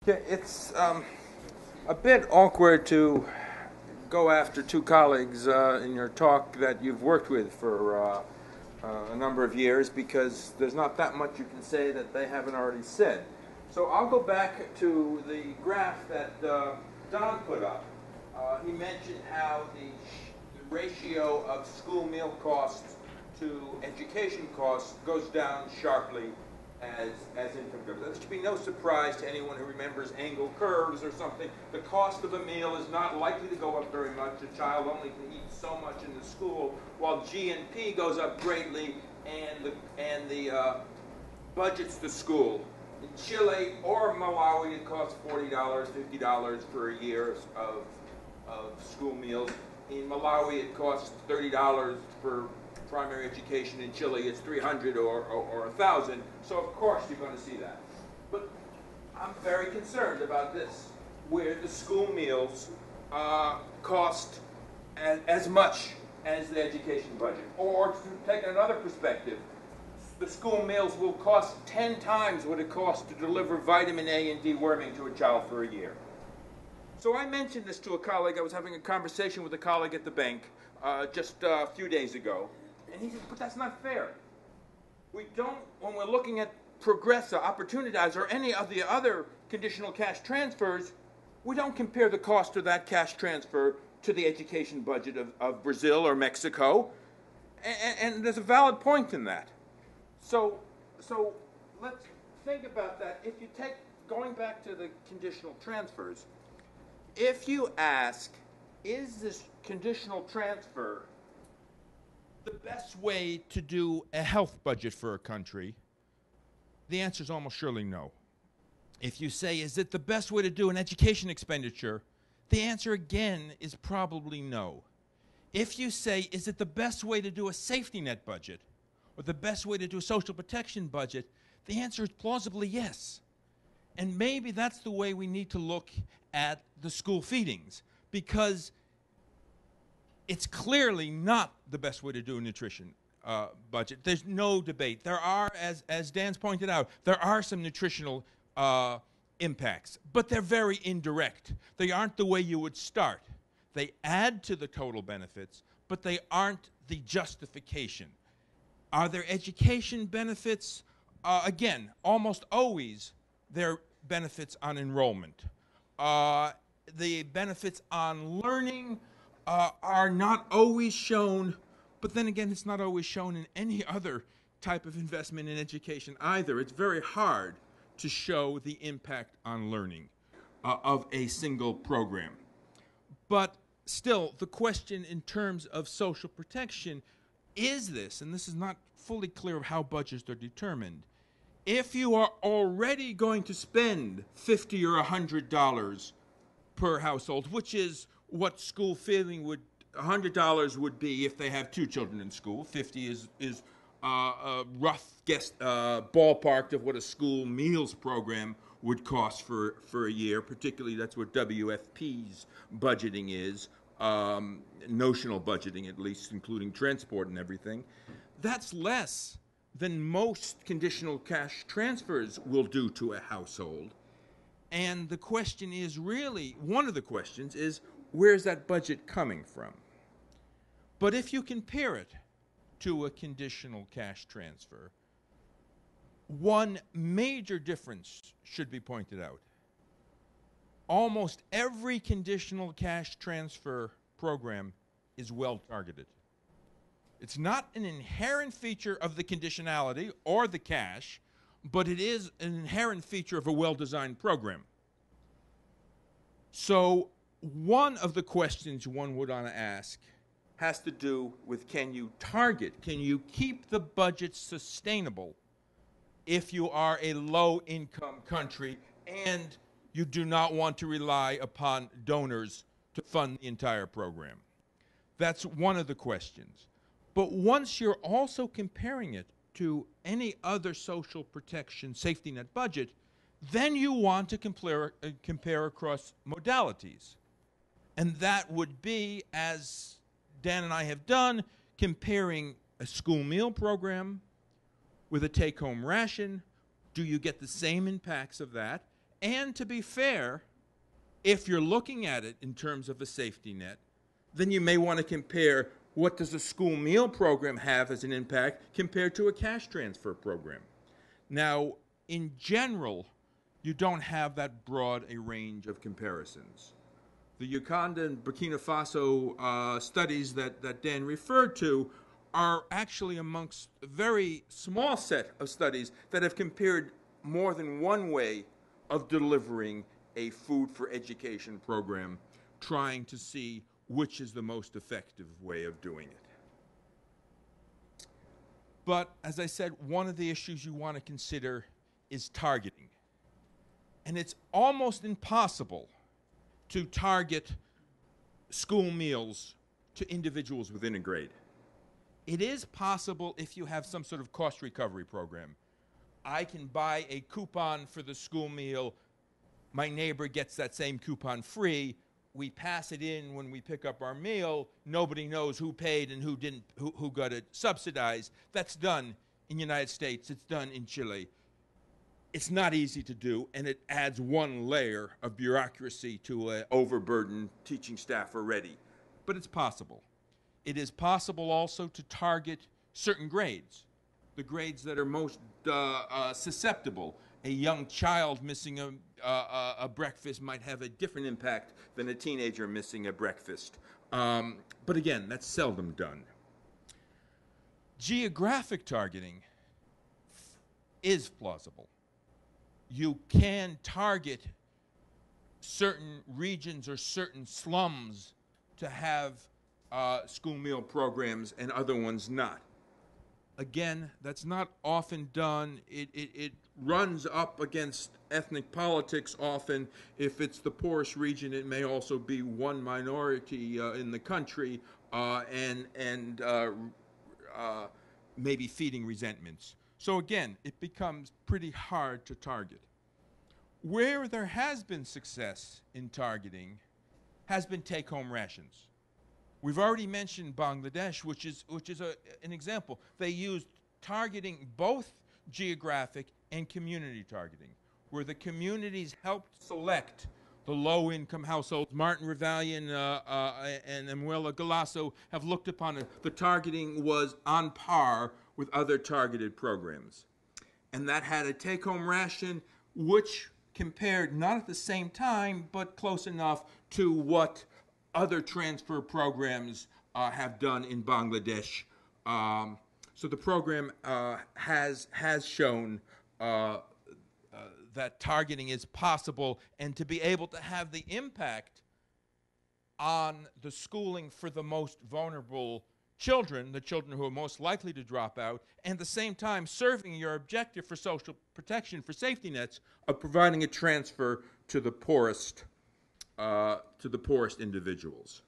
Yeah, it's a bit awkward to go after two colleagues in your talk that you've worked with for a number of years because there's not that much you can say that they haven't already said. So I'll go back to the graph that Don put up. He mentioned how the ratio of school meal costs to education costs goes down sharply as income goes. That should be no surprise to anyone who remembers angle curves or something. The cost of a meal is not likely to go up very much. A child only can eat so much in the school, while G&P goes up greatly, and the budgets the school. In Chile or Malawi, it costs $40, $50 for a year of school meals. In Malawi, it costs $30 for primary education. In Chile, it's $300 or $1,000. So of course you're going to see that. But I'm very concerned about this, where the school meals cost as much as the education budget. Or to take another perspective, the school meals will cost 10 times what it costs to deliver vitamin A and deworming to a child for a year. So I mentioned this to a colleague. I was having a conversation with a colleague at the bank just a few days ago. And he said, but that's not fair. We don't, when we're looking at Progressa, Opportunities, or any of the other conditional cash transfers, we don't compare the cost of that cash transfer to the education budget of Brazil or Mexico. And there's a valid point in that. So let's think about that. If you take, going back to the conditional transfers, if you ask, is this conditional transfer the best way to do a health budget for a country, the answer is almost surely no. If you say, is it the best way to do an education expenditure, the answer again is probably no. If you say, is it the best way to do a safety net budget, or the best way to do a social protection budget, the answer is plausibly yes. And maybe that's the way we need to look at the school feedings, because it's clearly not the best way to do a nutrition budget. There's no debate. There are, as Dan's pointed out, there are some nutritional impacts, but they're very indirect. They aren't the way you would start. They add to the total benefits, but they aren't the justification. Are there education benefits? Again, almost always there are benefits on enrollment. The benefits on learning are not always shown, but then again, it's not always shown in any other type of investment in education either. It's very hard to show the impact on learning of a single program. But still, the question in terms of social protection is this, and this is not fully clear of how budgets are determined. If you are already going to spend $50 or $100 per household, which is what school feeding would, $100 would be if they have two children in school. 50 is a rough guess, ballpark of what a school meals program would cost for a year. Particularly, that's what WFP's budgeting is, notional budgeting at least, including transport and everything. That's less than most conditional cash transfers will do to a household. And the question is really, one of the questions is, where's that budget coming from? But if you compare it to a conditional cash transfer, one major difference should be pointed out. Almost every conditional cash transfer program is well targeted. It's not an inherent feature of the conditionality or the cash, but it is an inherent feature of a well-designed program. So one of the questions one would want to ask has to do with, can you target, can you keep the budget sustainable if you are a low-income country and you do not want to rely upon donors to fund the entire program? That's one of the questions. But once you're also comparing it to any other social protection safety net budget, then you want to compare across modalities. And that would be, as Dan and I have done, comparing a school meal program with a take-home ration. Do you get the same impacts of that? And to be fair, if you're looking at it in terms of a safety net, then you may want to compare what does a school meal program have as an impact compared to a cash transfer program. Now, in general, you don't have that broad a range of comparisons. The Uganda and Burkina Faso studies that Dan referred to are actually amongst a very small set of studies that have compared more than one way of delivering a food for education program, trying to see which is the most effective way of doing it. But as I said, one of the issues you want to consider is targeting. And it's almost impossible to target school meals to individuals within a grade. It is possible if you have some sort of cost recovery program. I can buy a coupon for the school meal. My neighbor gets that same coupon free. We pass it in when we pick up our meal. Nobody knows who paid and who didn't, who got it subsidized. That's done in the United States. It's done in Chile. It's not easy to do, and it adds one layer of bureaucracy to an overburdened teaching staff already. But it's possible. It is possible also to target certain grades, the grades that are most susceptible. A young child missing a breakfast might have a different impact than a teenager missing a breakfast. But again, that's seldom done. Geographic targeting is plausible. You can target certain regions or certain slums to have school meal programs and other ones not. Again, that's not often done. It runs up against ethnic politics often. If it's the poorest region, it may also be one minority in the country and maybe feeding resentments. So again, it becomes pretty hard to target. Where there has been success in targeting has been take-home rations. We've already mentioned Bangladesh, which is an example. They used targeting, both geographic and community targeting, where the communities helped select the low-income households. Martin Revallian and Emuela Galasso have looked upon it. The targeting was on par with other targeted programs. And that had a take-home ration, which compared not at the same time, but close enough to what other transfer programs have done in Bangladesh. So the program has shown that targeting is possible, and to be able to have the impact on the schooling for the most vulnerable children, the children who are most likely to drop out, and at the same time serving your objective for social protection, for safety nets, of providing a transfer to the poorest individuals.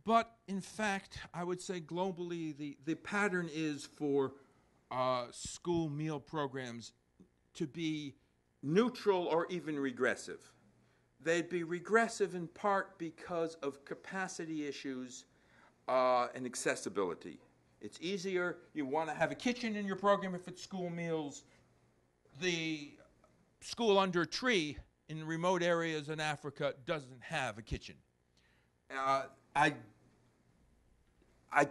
But in fact, I would say globally, the pattern is for school meal programs to be neutral or even regressive. They'd be regressive in part because of capacity issues and accessibility. It's easier. You want to have a kitchen in your program if it's school meals. The school under a tree in remote areas in Africa doesn't have a kitchen. I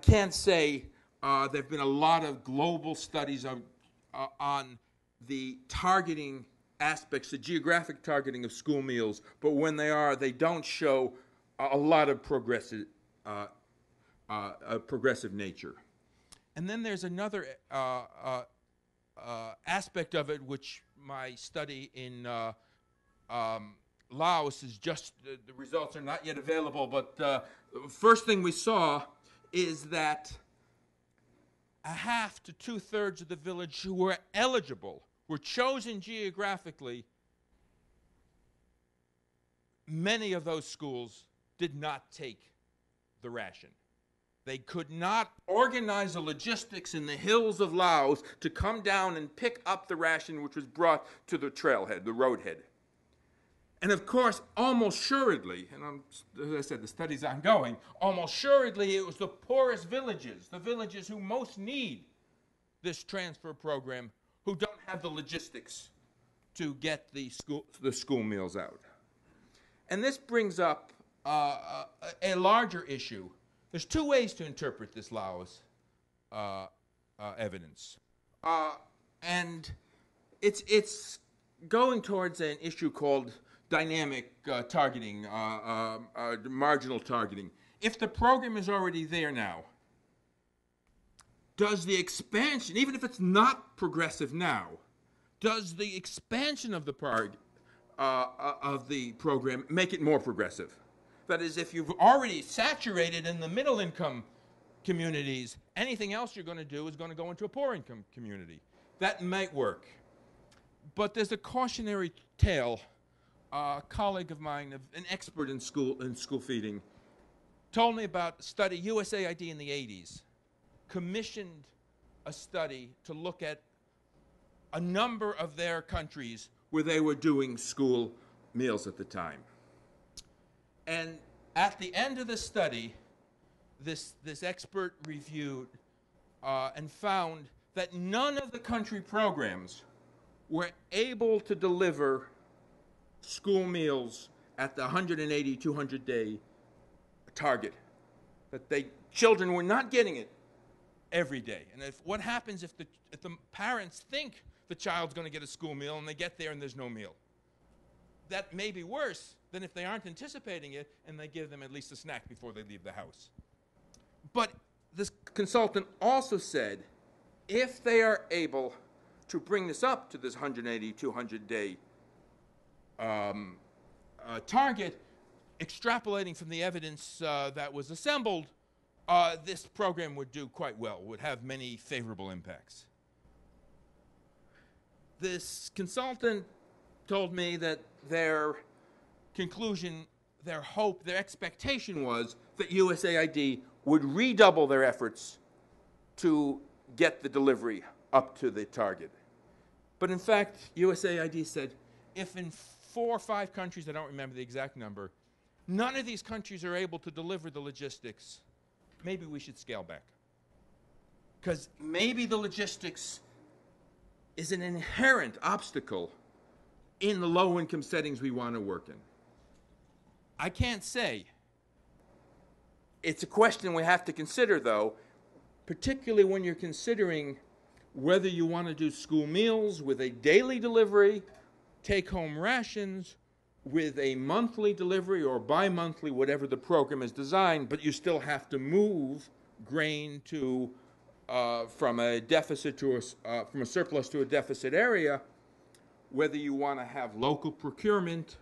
can't say there have been a lot of global studies on the targeting aspects, the geographic targeting of school meals, but when they don't show a lot of progressive nature. And then there's another aspect of it, which my study in Laos is just, the results are not yet available, but the first thing we saw is that a half to two-thirds of the village who were eligible were chosen geographically. Many of those schools did not take the ration. They could not organize the logistics in the hills of Laos to come down and pick up the ration which was brought to the trailhead, the roadhead. And of course, almost assuredly, and as I said, the study's ongoing, almost assuredly it was the poorest villages, the villages who most need this transfer program, who don't have the logistics to get the school meals out. And this brings up a larger issue. There's two ways to interpret this Laos evidence. And it's going towards an issue called dynamic targeting, marginal targeting. If the program is already there now, does the expansion, even if it's not progressive now, does the expansion of the program make it more progressive? That is, if you've already saturated in the middle income communities, anything else you're going to do is going to go into a poor income community. That might work. But there's a cautionary tale. A colleague of mine, an expert in school feeding, told me about a study, USAID in the 80s, commissioned a study to look at a number of their countries where they were doing school meals at the time. And at the end of the study, this expert reviewed and found that none of the country programs were able to deliver school meals at the 180, 200-day target. That children were not getting it every day. And what happens if the parents think the child's going to get a school meal and they get there and there's no meal? That may be worse than if they aren't anticipating it and they give them at least a snack before they leave the house. But this consultant also said if they are able to bring this up to this 180, 200-day target, extrapolating from the evidence that was assembled, this program would do quite well, would have many favorable impacts. This consultant told me that their conclusion, their hope, their expectation was that USAID would redouble their efforts to get the delivery up to the target. But in fact, USAID said if in 4 or 5 countries, I don't remember the exact number, none of these countries are able to deliver the logistics, maybe we should scale back. Because maybe the logistics is an inherent obstacle in the low-income settings we want to work in. I can't say. It's a question we have to consider, though, particularly when you're considering whether you want to do school meals with a daily delivery, take-home rations, with a monthly delivery or bi-monthly, whatever the program is designed, but you still have to move grain to from a deficit to from a surplus to a deficit area, whether you want to have local procurement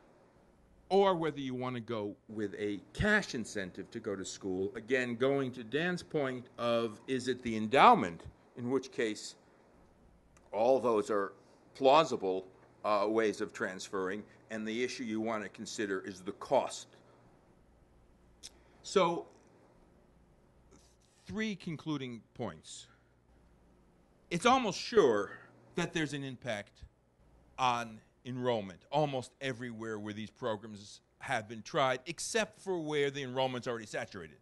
or whether you want to go with a cash incentive to go to school. Again, going to Dan's point of is it the endowment, in which case all those are plausible ways of transferring, and the issue you want to consider is the cost. So, 3 concluding points. It's almost sure that there's an impact on enrollment almost everywhere where these programs have been tried, except for where the enrollment's already saturated.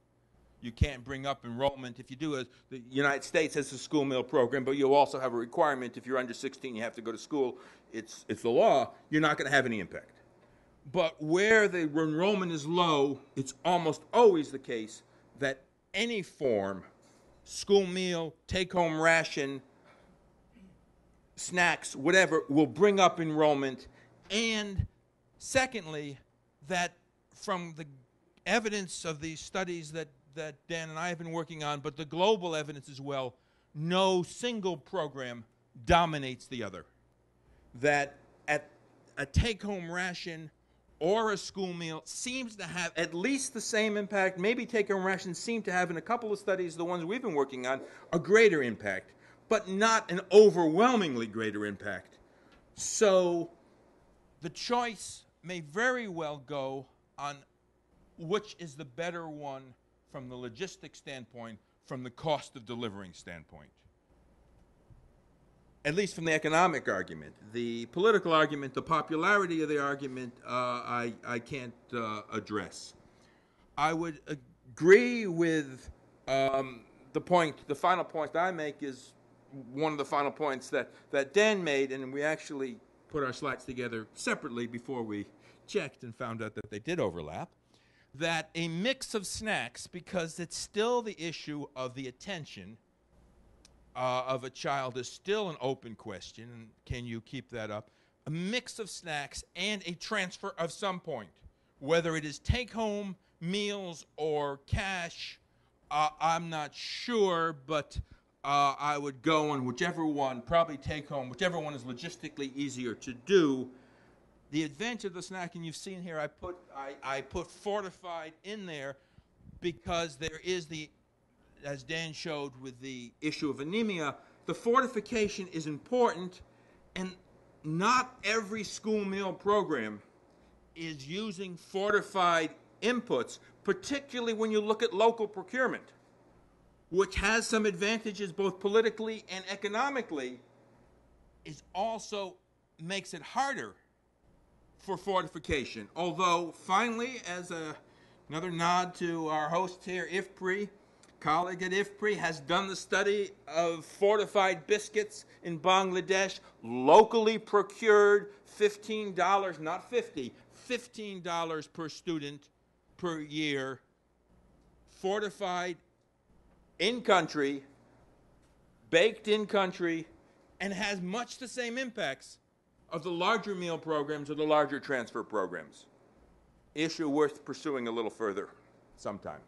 You can't bring up enrollment if you do. The United States has a school meal program, but you also have a requirement if you're under 16, you have to go to school. It's the law. You're not going to have any impact. But where the enrollment is low, it's almost always the case that any form, school meal, take-home ration, snacks, whatever, will bring up enrollment. And secondly, that from the evidence of these studies that Dan and I have been working on, but the global evidence as well, no single program dominates the other. That at a take-home ration or a school meal seems to have at least the same impact. Maybe take-home rations seem to have, in a couple of studies, the ones we've been working on, a greater impact, but not an overwhelmingly greater impact. So the choice may very well go on which is the better one from the logistics standpoint, from the cost of delivering standpoint. At least from the economic argument. The political argument, the popularity of the argument, I can't address. I would agree with the final point that I make is one of the final points that Dan made, and we actually put our slides together separately before we checked and found out that they did overlap, that a mix of snacks, because it's still the issue of the attention of a child is still an open question, and can you keep that up? A mix of snacks and a transfer of some point, whether it is take-home meals or cash, I'm not sure, but I would go on whichever one, probably take-home, whichever one is logistically easier to do. The advantage of the snacking you've seen here, I put fortified in there because there is the, as Dan showed with the issue of anemia, the fortification is important, and not every school meal program is using fortified inputs, particularly when you look at local procurement, which has some advantages both politically and economically, is also makes it harder for fortification. Although, finally, as another nod to our host here, IFPRI, colleague at IFPRI has done the study of fortified biscuits in Bangladesh, locally procured, $15, not 50, $15 per student per year, fortified in country, baked in country, and has much the same impacts of the larger meal programs or the larger transfer programs. Issue worth pursuing a little further sometime.